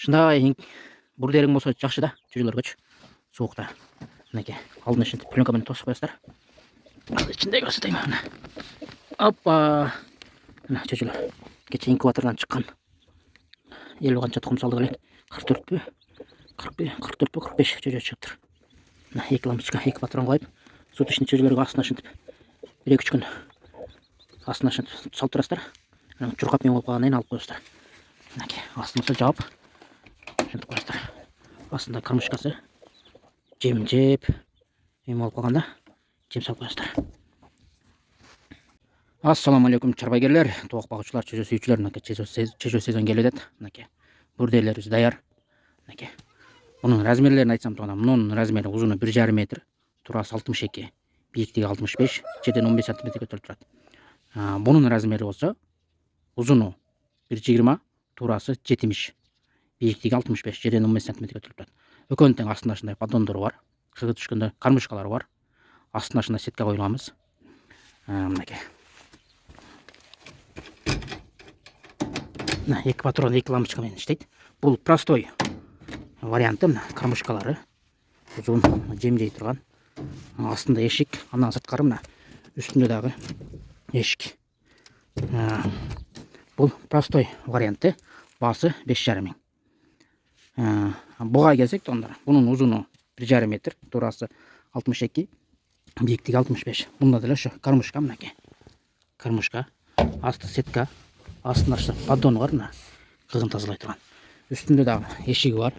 Шындай бурдерің болса жақсы да, чөжелергөчү. Суукта. Мынакей, алдын ишинтип пленкамен тосуп коесуздар. Ал ичиндеги көрсөтөйм мына. Оппа. Мына чөжөлөр. Кече инкубатордан чыккан. 50 канча тукум салдык элек. 44пү? 44пү, 45 чөжө чыгыптыр. Мына 2 лампочка, 2 патрон коюп, сут ишин чөжөлөргө астына ишинтип 1-2 күн астына ишинтип салып турасыздар. Анан чуркап мен болуп калгандан кийин алып коесуздар. Мынакей, астын жаап ишинтип коесуздар. Астында кормушкасы жемин жеп, эме болуп калганда жем салып коесуздар. Ассаламу алейкум чарбайгерлер, тоок багуучулар, чөжө сүйүүчүлөр. Мынакей чөжө сезон келип атат. Мынакей бурдерлерибиз даяр. Мынакей. Bunun razmerlerini aytsам туганда, мунун размери узуну 1,5 метр, турасы 62, бийиктиги 65, жерден 15 см көтөрүлүп турат. Bunun размери болсо узуну 1,20, турасы 70, бийиктиги 65, жерден 15 см көтөрүлүп турат. Экөөнүн тең астында ушундай поддондору бар, кыгы түшкөндө кармышкалары бар. Астына ушундай сетка коюлганбыз. Мынакей. Мына 2 патрон, 2 лампочка менен иштейт. Бул простой варианты. Мына кармышкалары узун, жем жей турган. Астында эшик, андан сырткары мына үстүндө дагы эшик. Бул простой варианты. Баасы 5,5 миң. Буга келсек тондор, бунун узуну 1,5 метр, турасы 62, бийиктиги 65. Бунда деле ошо кармышка, мынакей. Кармышка, асты сетка, астында ошо поддону бар, мына кыгын тазалай турган. Үстүндө дагы эшиги бар.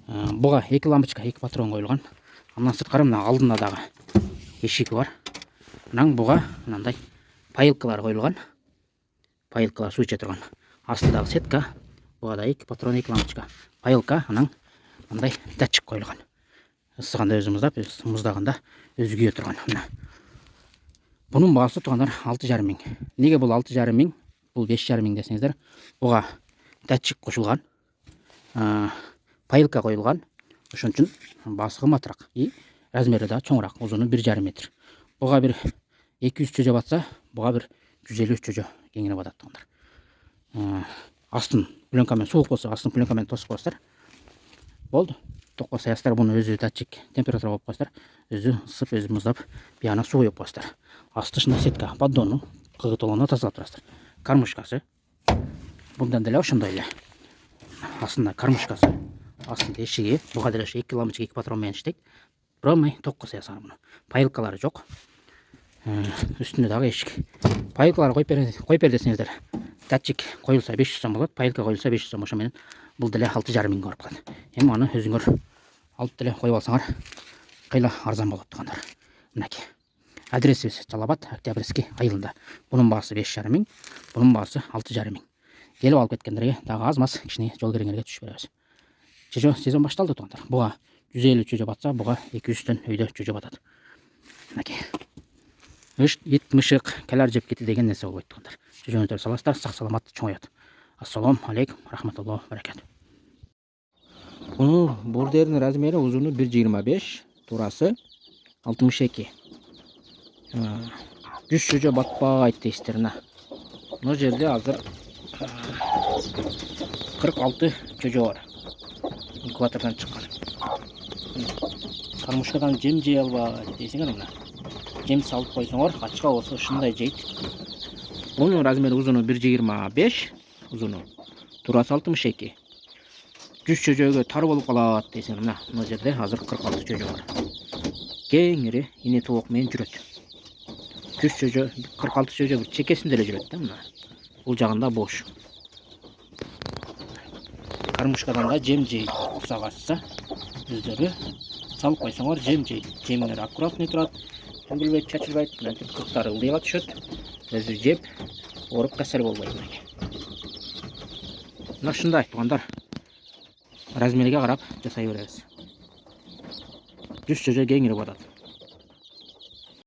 Буга 2 лампочка, 2 патрон коюлган. Андан сырткары мына алдында дагы эшиги бар. Анан буга мындай паилкалар коюлган. Паилкалар суу иче турган. Астыдагы сетка, буга да 2 патрон, 2 лампочка. Паилка, анан мындай датчик коюлган. Ысыганда өзү муздап, муздаганда өзү күйө турган. Мына. Бунун баасы тугандар 6,5 миң. Неге бул 6,5 миң? Бул 5,5 миң десеңиздер, буга датчик кошулган. Паилка коюлган. Ошон үчүн баасы кымбатыраак и размери да чоңураак, узуну 1,5 метр. Буга бир 200 чөжө батса, буга бир 150 чөжө кеңири батат тугандар. Астын пленкамен суук болсо, астын пленкамен тосуп коесуздар. Болду. Токко саясыздар, буну өзү датчик температура коюп коесуздар. Өзү ысып, өзү муздап, бияна суу куюп коесуздар. Асты ушундай сетка, поддону кыгы толгондо тазалап турасыздар. Кармышкасы bundan деле ошондой эле. Астында кармышкасы, астында эшиги, буга деле ошо 2 лампочка, 2 патрон менен иштейт. Бирок токко саясыздар муну. Паилкалары жок. Үстүндө дагы эшик. Паилкалар коюп бер десеңиздер, датчик коюлса 500 сом болот, паилка коюлса 500 сом. Ошо менен бул деле 6,5 миңге барып калат. Эми аны өзүңөр алып деле коюп алсаңар, кыйла арзан болот тугандар. Мынакей. Адресибиз Жалал-Абад, Октябрьский айылында. Бунун баасы 5,5 миң, бунун баасы 6,5 миң. Келип алып кеткендерге дагы аз-маз кичине жол кереңерге түшүп беребиз. Чөжө сезон башталды тугандар. Буга 150 чөжө батса, буга 200төн өйдө чөжө батат. Мынакей. Ит, мышык, калар жеп кетти деген нерсе болбойт тугандар. Чөжөңүздөрдү саласыздар, сак саламат чоңоёт. Ассаламу алейкум, рахматуллахи баракату. Бунун бурдердин размери узуну 1,25, турасы 62. 100 чөжө батпайт дейсиздер. Мына жерде азыр 46 чөжө бар. Инкубатордан чыккан. Кармышкадан жем жей албайт дейсиңер мына. Жем салып койсоңор, ачка болсо ушундай жейт. Бунун размери узуну 1,25, узуну, турасы 62. 100 чөжөгө тар болуп калат дейсиңер мына. Мына жерде азыр 46 чөжө бар. Кеңири ине тоок менен жүрөт. 100 чөжө, 46 чөжө бир чекесинде эле жүрөт да мына. Бул жагында бош. Кармышкадан да жем жейт. Усак ачса, өздөрү салып койсоңор жем жейт. Жемиңер аккуратный турат, төгүлбөйт, чачылбайт, мынтип кыктары ылдыйга түшөт. Өзү жеп, ооруп касал болбойт. Мына ушундай тугандар. Размериге карап жасай беребиз. 100 чөжө кеңири батат.